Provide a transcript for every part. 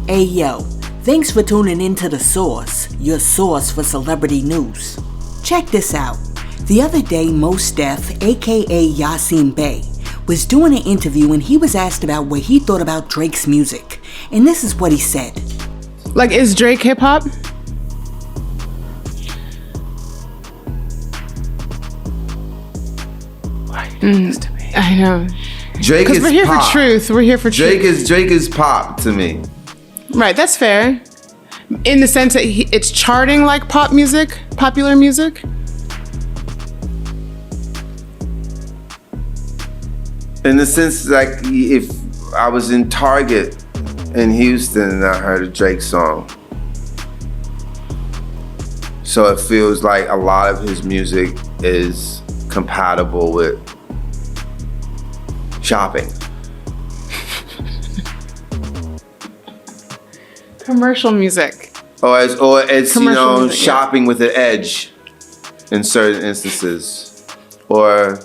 Yo, thanks for tuning in to The Source, your source for celebrity news. Check this out. The other day, Mos Def, aka Yasin Bey, was doing an interview and he was asked about what he thought about Drake's music. And this is what he said. Like, is Drake hip-hop? I know. Drake is we're here pop. for truth. We're here for truth. Drake is pop to me. Right, that's fair. In the sense that it's charting like pop music, popular music. In the sense, like, if I was in Target in Houston and I heard a Drake song. So it feels like a lot of his music is compatible with shopping. Commercial music. Or it's Commercial music, shopping with an edge in certain instances. Or...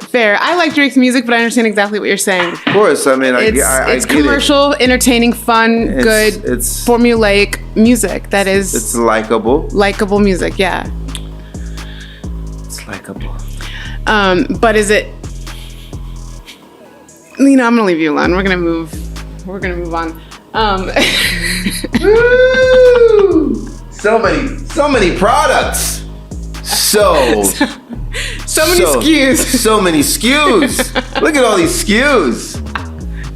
Fair. I like Drake's music, but I understand exactly what you're saying. Of course, I mean, it's commercial, entertaining, fun, good, it's formulaic music. That is... It's likable. Likable music, yeah. It's likable. But is it... I'm gonna leave you alone. We're gonna move on. Woo! So many products. So many SKUs. So many SKUs. Look at all these SKUs.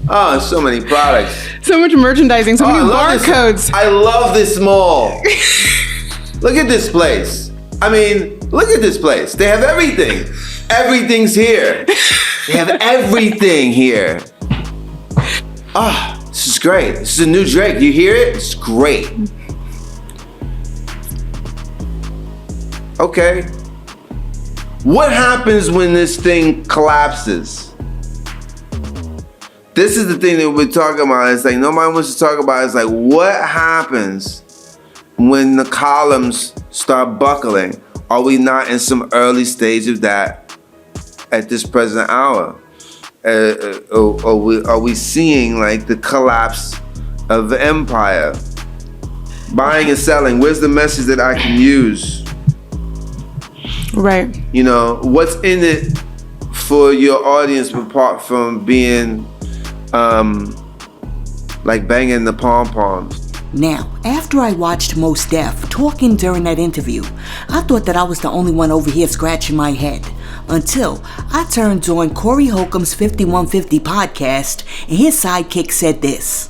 Oh, so many products. So much merchandising, so many barcodes. I love this mall. Look at this place. I mean, look at this place. They have everything. Everything's here. They have everything here. Ah, this is great. This is a new Drake. You hear it? It's great. Okay. What happens when this thing collapses? This is the thing that we're talking about. It's like nobody wants to talk about. It's like, what happens when the columns start buckling? Are we not in some early stage of that at this present hour? Are we seeing like the collapse of the empire? Buying and selling. Where's the message that I can use? Right. What's in it for your audience apart from being like banging the pom-poms? Now, after I watched Mos Def talking during that interview, I thought that I was the only one over here scratching my head. Until I turned on Corey Holcomb's 5150 podcast and his sidekick said this.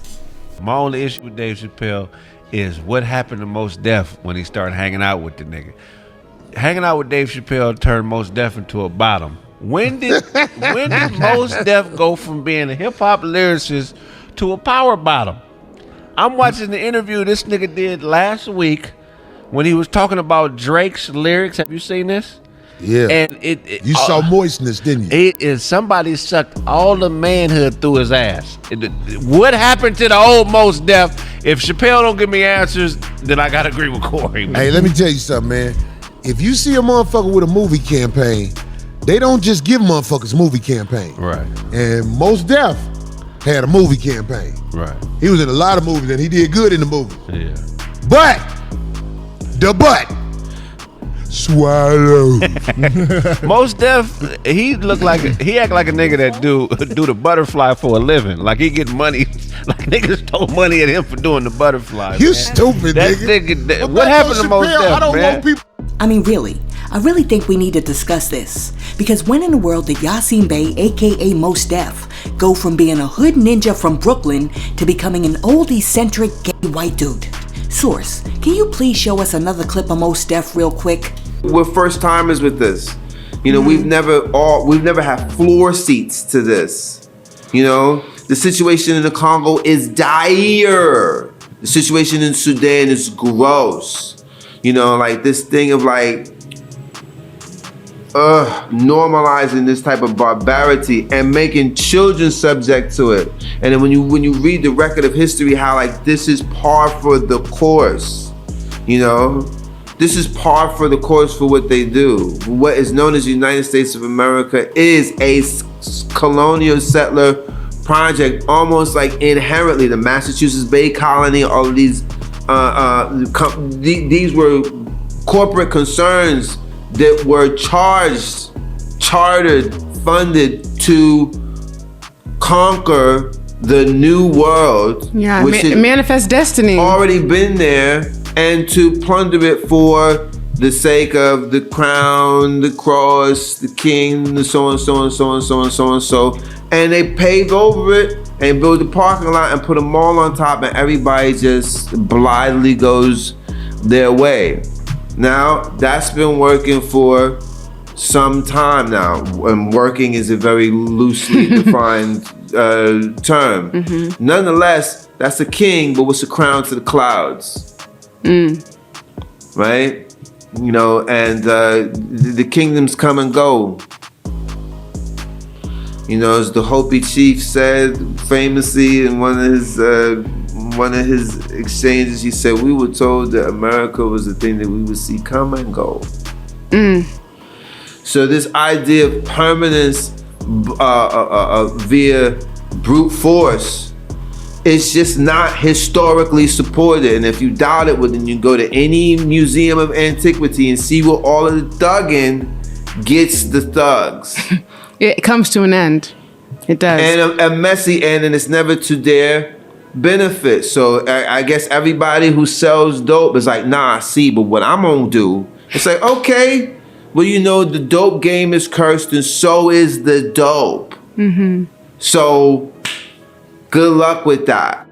My only issue with Dave Chappelle is what happened to Mos Def when he started hanging out with the nigga. Hanging out with Dave Chappelle turned Mos Def into a bottom. When did Mos Def go from being a hip-hop lyricist to a power bottom? I'm watching the interview this nigga did last week when he was talking about Drake's lyrics. Have you seen this? Yeah. And you saw moistness, didn't you? It is somebody sucked all the manhood through his ass. What happened to the old Mos Def? If Chappelle don't give me answers, then I gotta agree with Corey. Man. Hey, let me tell you something, man. If you see a motherfucker with a movie campaign, they don't just give motherfuckers movie campaign. Right. And Mos Def had a movie campaign. Right. He was in a lot of movies and he did good in the movie. Yeah. But swallow. Mos Def, he act like a nigga that do the butterfly for a living. Like he get money, like niggas stole money at him for doing the butterfly. You man. stupid nigga. What happened to Mos Def, man? I mean, really, I really think we need to discuss this. Because when in the world did Yasin Bey, aka Mos Def, go from being a hood ninja from Brooklyn to becoming an old eccentric gay white dude? Source, can you please show us another clip of Mos Def real quick? We're first timers with this. We've never had floor seats to this. The situation in the Congo is dire. The situation in Sudan is gross. Like this thing of like normalizing this type of barbarity and making children subject to it. And then when you read the record of history, how like this is par for the course, this is par for the course for what they do. What is known as the United States of America is a colonial settler project almost like inherently. The Massachusetts Bay Colony, all of these these were corporate concerns that were chartered, funded to conquer the new world. Yeah, which manifest destiny. Already been there, and to plunder it for the sake of the crown, the cross, the king, the so and so and so and so and so and so. And they paved over it and built a parking lot and put a mall on top, and everybody just blithely goes their way. Now, that's been working for some time now. And working is a very loosely defined term. Mm-hmm. Nonetheless, that's a king, but what's the crown to the clouds? Right? You know, and the kingdoms come and go. You know, as the Hopi chief said famously in one of his exchanges, he said, "We were told that America was the thing that we would see come and go." So this idea of permanence via brute force is just not historically supported. And if you doubt it, well, then you go to any museum of antiquity and see where all of the thugging gets the thugs. It comes to an end. It does. And a messy end, and it's never to their benefit. So I guess everybody who sells dope is like, nah, see, but what I'm gonna do, it's like, okay, well, you know, the dope game is cursed, and so is the dope. Mm-hmm. So good luck with that.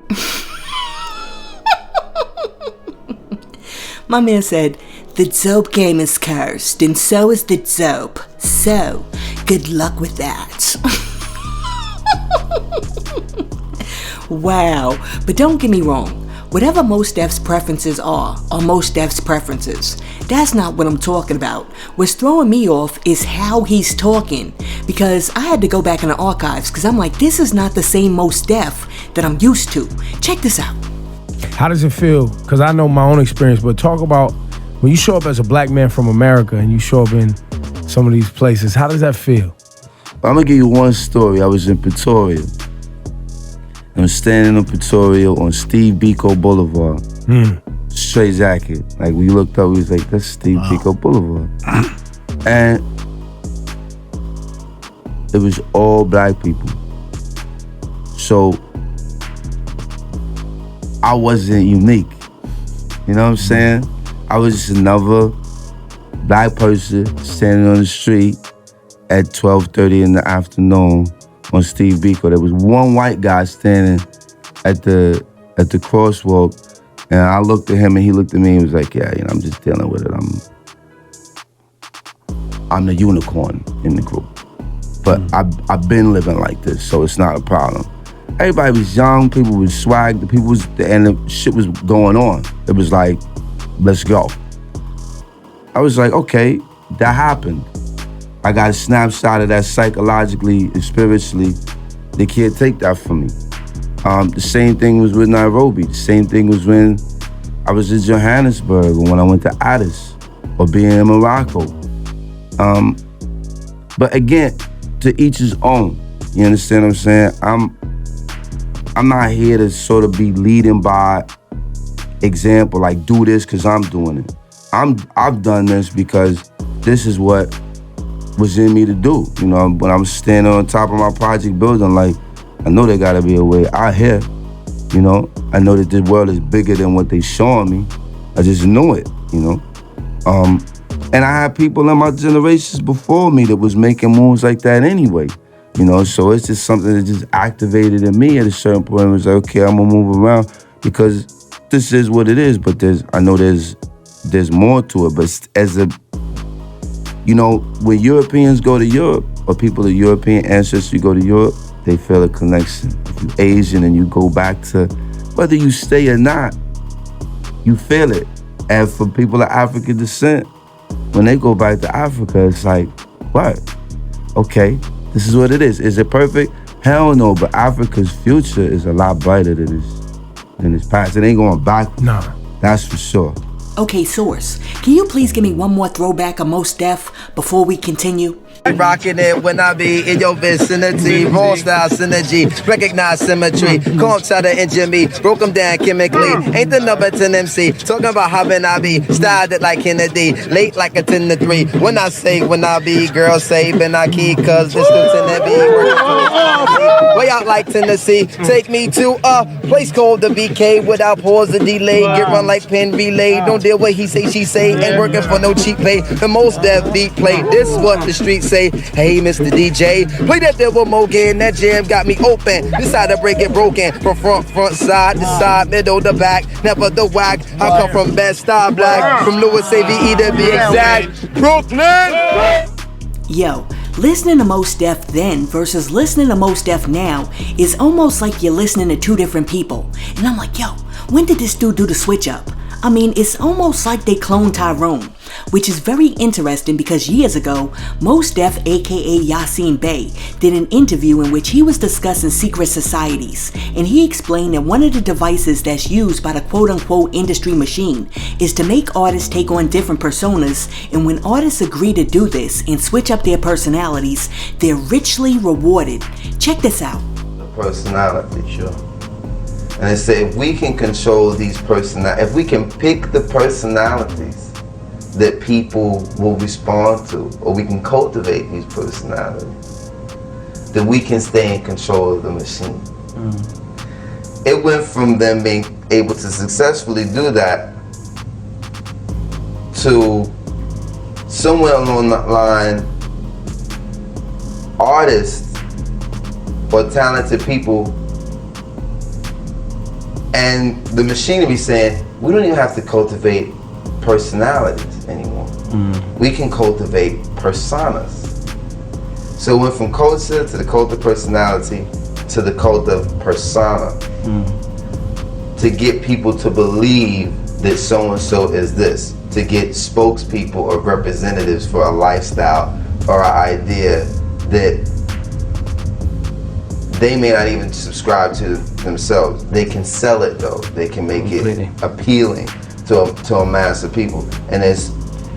My man said, the dope game is cursed, and so is the dope. So, good luck with that. Wow, but don't get me wrong. Whatever Mos Def's preferences are Mos Def's preferences. That's not what I'm talking about. What's throwing me off is how he's talking, because I had to go back in the archives because I'm like, this is not the same Mos Def that I'm used to. Check this out. How does it feel? Because I know my own experience, but talk about when you show up as a black man from America and you show up in some of these places, how does that feel? I'm gonna give you one story. I was in Pretoria. I was standing in Pretoria on Steve Biko Boulevard. Straight jacket. Like, we looked up, we was like, that's Steve Biko Boulevard. And it was all black people. So I wasn't unique. You know what I'm saying? I was just another black person standing on the street at 12:30 in the afternoon on Steve Biko. There was one white guy standing at the crosswalk, and I looked at him and he looked at me and was like, yeah, you know, I'm just dealing with it. I'm the unicorn in the group. But I've been living like this, so it's not a problem. Everybody was young, people was swag, and the shit was going on. It was like, let's go. I was like, okay, that happened. I got a snapshot of that psychologically and spiritually. They can't take that from me. The same thing was with Nairobi. The same thing was when I was in Johannesburg or when I went to Addis or being in Morocco. But again, to each his own. You understand what I'm saying? I'm not here to sort of be leading by example, like do this because I'm doing it. I've done this because this is what was in me to do. You know, when I'm standing on top of my project building, like, I know there gotta be a way out here. You know, I know that the world is bigger than what they showing me. I just knew it, you know. And I had people in my generations before me that was making moves like that anyway. You know, so it's just something that just activated in me at a certain point. It was like, okay, I'm gonna move around because this is what it is, but I know there's more to it. But as a, you know, when Europeans go to Europe, or people of European ancestry go to Europe, they feel a connection. If you're Asian and you go back to, whether you stay or not, you feel it. And for people of African descent, when they go back to Africa, it's like, what? Okay, this is what it is. Is it perfect? Hell no, but Africa's future is a lot brighter than its past. It ain't going back. Nah. That's for sure. Okay, Source, can you please give me one more throwback of Mos Def before we continue? Rocking it when I be in your vicinity. Raw style synergy, recognize symmetry. Come try to injure me, broke them down chemically. Ain't the number 10 MC. Talking about how when I be styled it like Kennedy, late like a 10 to 3. When I say when I be, girls say when I key, cause this lieutenant be working way out like Tennessee. Take me to a place called the BK without pause or delay. Get run like pin relay. Don't deal with he say, she say. Ain't working for no cheap pay. The most deaf beat play. This is what the streets say. Hey, Mr. DJ, play that Devil Mogan. That jam got me open. Decide to break it broken. From front, side, to side, middle, to back. Never the whack. I come from Bed-Stuy Black. From Louis AVE to be exact. Brooklyn! Yo, listening to Mos Def then versus listening to Mos Def now is almost like you're listening to two different people. And I'm like, yo, when did this dude do the switch up? I mean, it's almost like they cloned Tyrone, which is very interesting because years ago, Mos Def, aka Yasin Bey, did an interview in which he was discussing secret societies, and he explained that one of the devices that's used by the quote-unquote industry machine is to make artists take on different personas, and when artists agree to do this and switch up their personalities, they're richly rewarded. Check this out. Personality, sure. And they say if we can control these if we can pick the personalities that people will respond to, or we can cultivate these personalities, then we can stay in control of the machine. It went from them being able to successfully do that to somewhere along the line, artists or talented people and the machinery saying, we don't even have to cultivate personalities anymore. We can cultivate personas. So it went from culture to the cult of personality to the cult of persona. To get people to believe that so-and-so is this. To get spokespeople or representatives for a lifestyle or an idea that they may not even subscribe to themselves. They can sell it though. They can make it appealing to a mass of people. And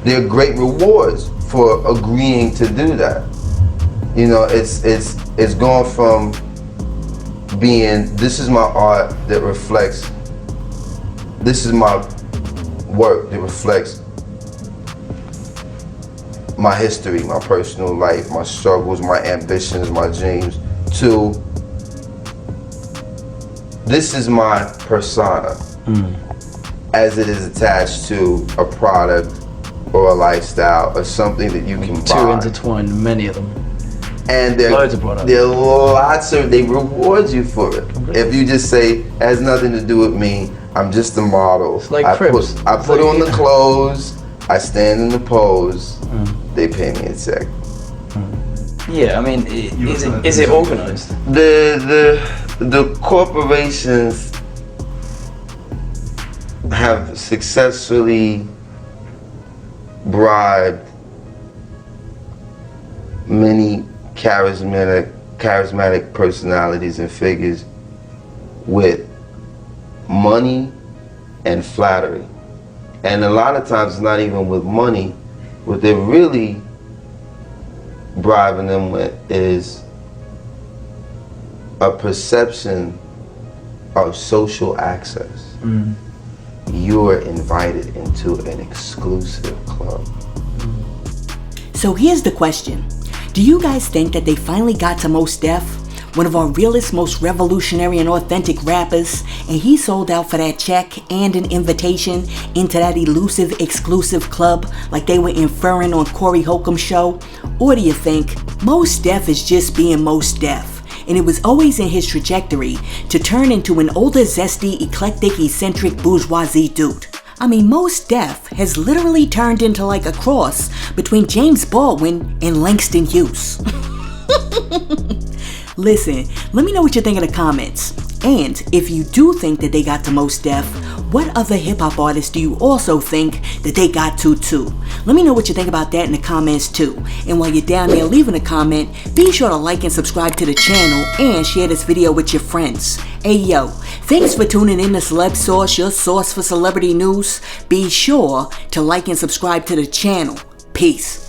there are great rewards for agreeing to do that. You know, it's gone from being, this is my art that reflects, this is my work that reflects my history, my personal life, my struggles, my ambitions, my dreams, to this is my persona as it is attached to a product or a lifestyle or something that you can buy. Too intertwined, many of them. And there are lots of, they reward you for it. Completely. If you just say, it has nothing to do with me, I'm just a model. It's like I put on the clothes, I stand in the pose, they pay me a check. Yeah, I mean, is it organized? The corporations have successfully bribed many charismatic personalities and figures with money and flattery. And a lot of times it's not even with money. What they're really bribing them with is a perception of social access. You are invited into an exclusive club. So here's the question. Do you guys think that they finally got to Mos Def, one of our realest, most revolutionary and authentic rappers, and he sold out for that check and an invitation into that elusive, exclusive club like they were inferring on Corey Holcomb's show? Or do you think Mos Def is just being Mos Def, and it was always in his trajectory to turn into an older, zesty, eclectic, eccentric, bourgeoisie dude? I mean, Mos Def has literally turned into like a cross between James Baldwin and Langston Hughes. Listen, let me know what you think in the comments. And if you do think that they got to Mos Def, what other hip-hop artists do you also think that they got to too? Let me know what you think about that in the comments too. And while you're down there leaving a comment, be sure to like and subscribe to the channel and share this video with your friends. Hey yo, thanks for tuning in to Celeb Source, your source for celebrity news. Be sure to like and subscribe to the channel. Peace.